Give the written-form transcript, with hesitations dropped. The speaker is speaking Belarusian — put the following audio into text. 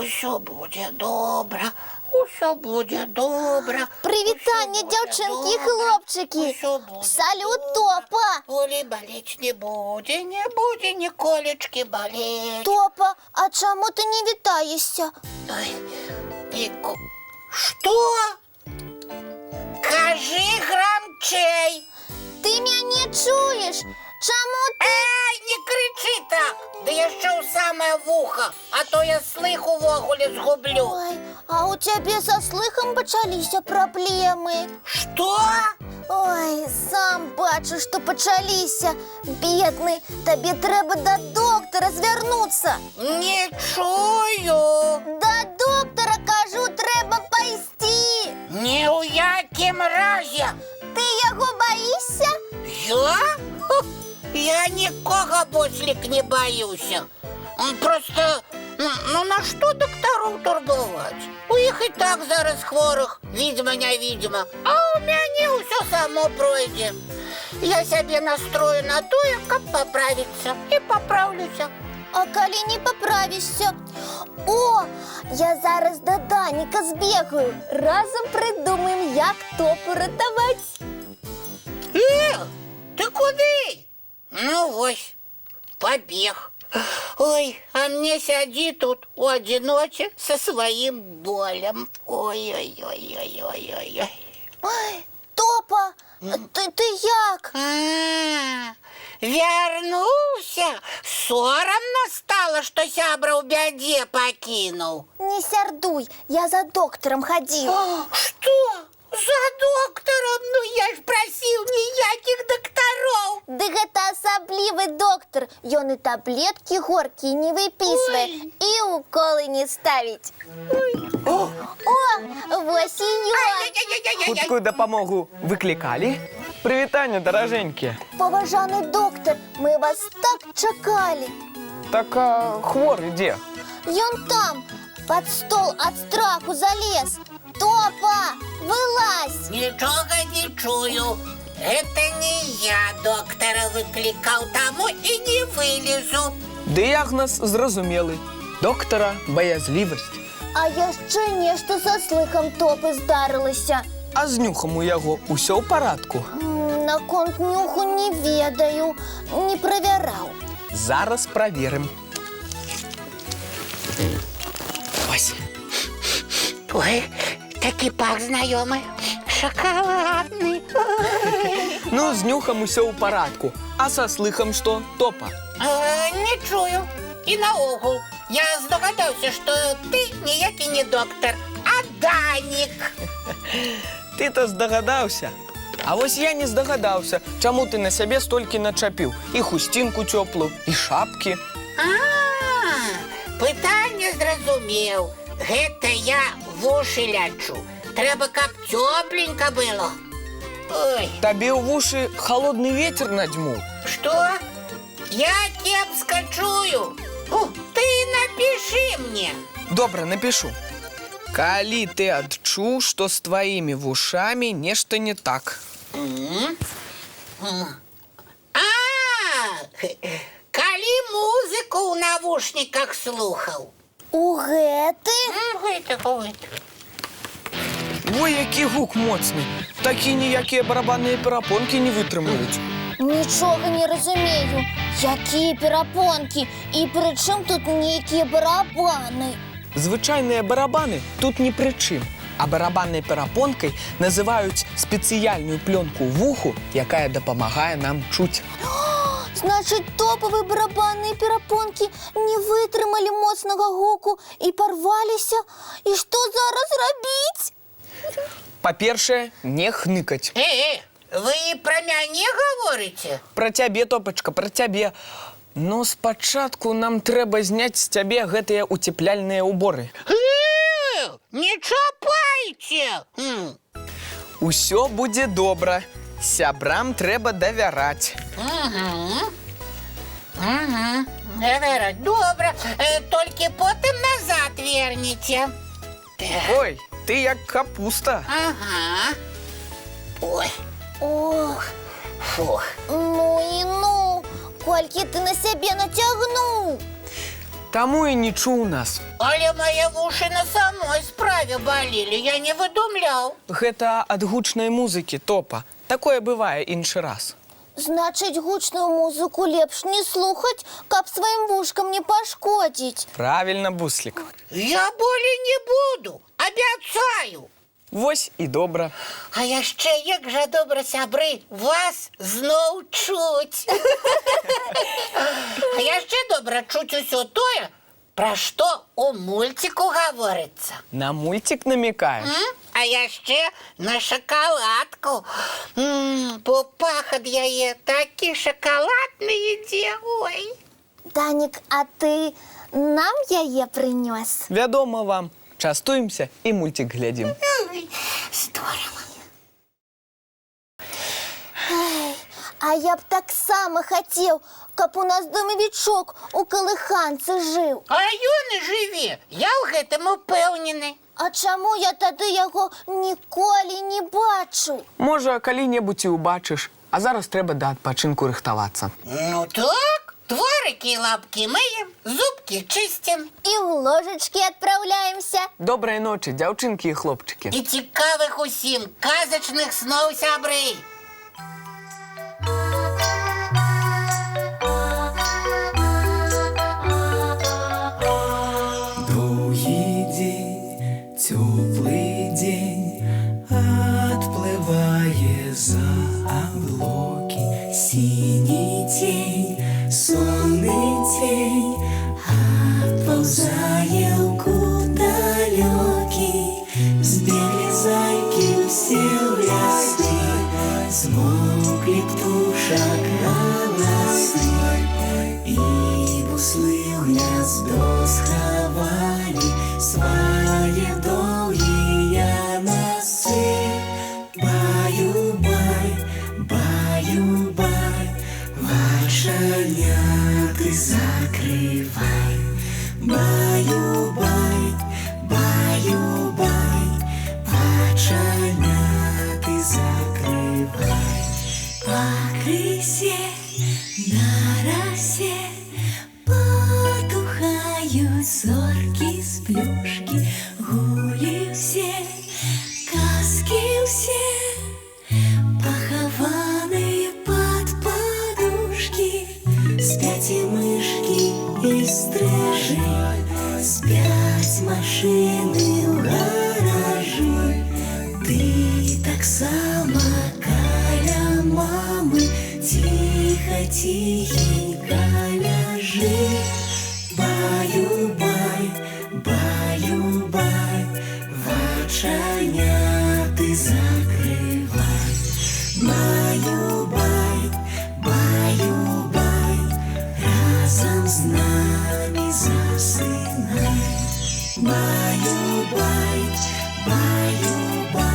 Усё будзе добра, усё будзе добра. Привітання, дівчинки і хлопчики. Салют, Топа. Полі болеть не будзе, не будзе ніколечки болеть. Топа, а чому ти не вітаєшся? Ой, Что? Кажи громчей. Ти мене чуєш? Чому ти? Ей, не кричи так, да я ще в саме вухо, а то я слих увогуле згублю. Ой, а у тебе со слихом почалися проблеми. Что? Ой, сам бачу, що почалися. Бідний, тобі треба до доктора звернутися. Не чую. До доктора, кажу, треба пойти. Ні у якім разі. Ти його боїшся? Я? Я нікого бослік не боюся. Просто, на що доктору турбувати? У їх і так зараз хворих, відьма не відьма. А у мене все само пройде. Я себе настрою на то, як поправиться. І поправлюся. А коли не поправишся? О, я зараз до Даніка збігаю. Разом придумаємо, як Топу рятувати. Ти куди? Ну ось, побіг. Ой, а мне сиди тут у одиноче со своим болем. Ой-ой-ой-ой-ой-ой. Ой, Топа, ти як? Вернулся? Соромно стало, что сябра в беде покинул. Не сердуй, я за доктором ходив. Что? За доктором? Ну я ж просил ніяких докторов. Да гэта асаблівы доктор. Ён і таблетки горькие не выписывает, и уколы не ставить. О, вось і ён. Хуткую дапамогу выклікалі? Прывітанне, даражэнькі. Поважаны доктор, мы вас так чакалі. Так а хворы дзе? Ён там, под стол от страху залез. Топа, вылазь! Нічого не чую. Это не я доктора выкликал, тому и не вылезу. Дыягназ зразумелы. Доктара баязлівасць. А яшчэ нешта са слыхам Топы здарылася. А з нюхам у яго ўсё ў парадку. Наконт нюху не ведаю, не правяраў. Зараз праверым. Ось. Ой, такі пах знайомий. Шоколадний. Ну, з нюхам усё ў парадку. А са слыхам што, Топа? Не чую. І наогул. Я здогадався, що ти ніякий не доктор, а Данік. Ты-то здагадаўся. А вось я не здагадаўся, чаму ты на сябе столькі начапіў. І хусцінку цёплую, і шапкі. Пытанне зразумеў. Гэта я вушы лячу. Трэба, каб цёпленька было. Ой. Табе ў вушы халодны вецер надзьмуў. Што? Я кепска чую. Ты напиши мне. Добра, напишу. Калі ты адчуў, што з тваімі вушамі нешта не так. Калі музыку ў навушніках слухаў. У гэты? Гэта. Ой, які гук моцны. Такі ніякія барабанныя перапонкі не вытрымаюць. Нічога не разумею. Якія перапонкі? І пры чым тут нейкія барабаны? Звычайныя барабаны тут ні пры чым. А барабаннай перапонкай называюць спецыяльную плёнку ў вуху, якая дапамагае нам чуць. Значыць, топавыя барабанныя перапонкі не вытрымалі моцнага гуку і парваліся. І што зараз рабіць? Па-першае, не хныкаць. Вы пра мяне гаворыце? Пра цябе, Топачка, пра цябе. Но спачатку нам трэба зняць з цябе гэтыя уцепляльныя ўборы. Не чапайце! Усё будзе добра. Сябрам трэба давяраць. Давяраць, добра. Толькі потым назад верніце. Ой, ты як капуста. Ой. Ох, Фух. ну і ну. Колькі ты на сябе нацягнуў? Таму і не чуў нас. Але мае вушы на самой справе балілі, я не выдумляў. Гэта ад гучнай музыкі, Топа. Такое бывае іншы раз. Значыць, гучную музыку лепш не слухаць, каб сваім вушкам не пашкодзіць. Правільна, Буслік. Я болей не буду, абяцаю. Вось і добра. А яшчэ як жа добра, сябры, вас зноў чуць. А яшчэ добра чуць усё тое, пра што у мульціку гаворыцца. На мульцік намікаеш? А яшчэ на шакаладку. Бо пах ад яе такі шакаладны ідзе, ой. Данік, а ты нам яе прынёс? Вядома вам. Частуемся і мульцік глядзім. Здорово. А я б таксама хацеў, каб у нас домавічок у калыханцы жыў. А ён і жыве, я ў гэтым упэўнены. А чаму я тады яго ніколі не бачу? Можа, калі-небудзь і ўбачыш, а зараз трэба да адпачынку рыхтавацца. Ну так, тварыкі і лапкі мыем, зубкі чысцім. І ў ложачкі адпраўляемся. Добрай ночы, дзяўчынкі і хлопчыкі. І цікавых усім казачных сноў, сябры. Доўгі дзень, цёплы дзень, адплывае за аблокі. Сіні цень, сонны цень, адпаўзае ў кут далёкі. Збеглі зайкі ўсе ў лясы, змоўклі птушак галасы, і буслы ў гняздо схавалі свае доўгія носы. Баю-бай, баю-бай, вачаняты закрывай. Баю-бай, баю-бай, вачаняты закрывай. Пакрысе на расе потухаюць зоркі з плюшкі. Гулі ўсе, казкі ўсе, пахаваныя пад падушкі. Спяць і мышкі і стрыжы, спяць машыны ў гаражы. Ты таксама каля мамы ціха-ціхенька ляжы. Баю-бай, баю-бай, вачаняты закрывай. Баю-бай, баю-бай, разам з намі засынай. Баю-бай, баю-бай.